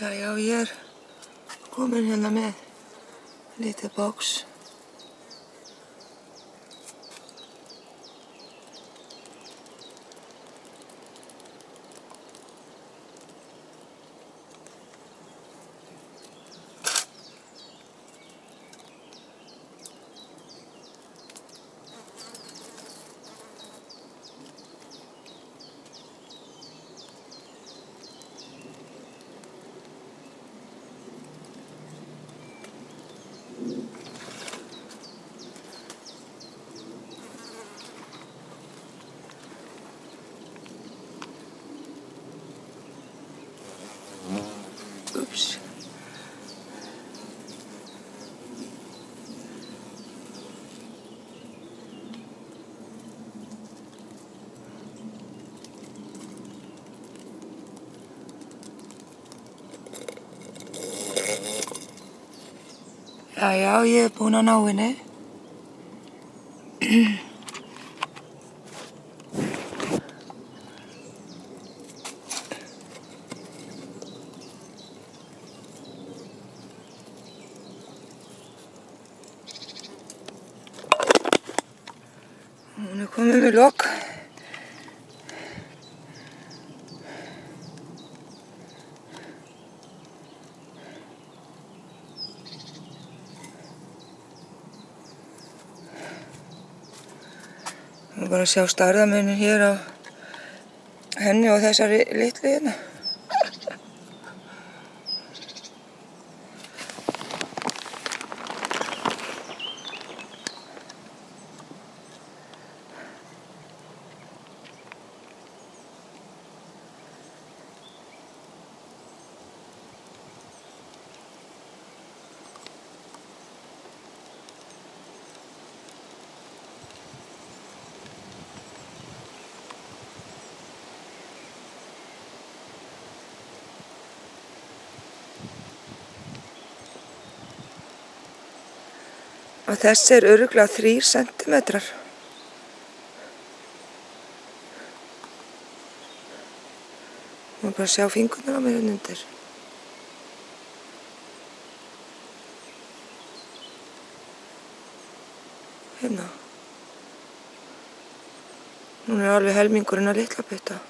Já, ég komin hérna með lítið box. Ups. Já, ég búin að ná henni. Hún komin með lok. Við erum bara að sjá stærðarmunin hér á henni og þessari litlu hérna. Og þessi örugglega 3 sentimetrar. Má bara sjá fingurnar á mér hérna undir. Hérna. Hún alveg helmingurinn af litla putta.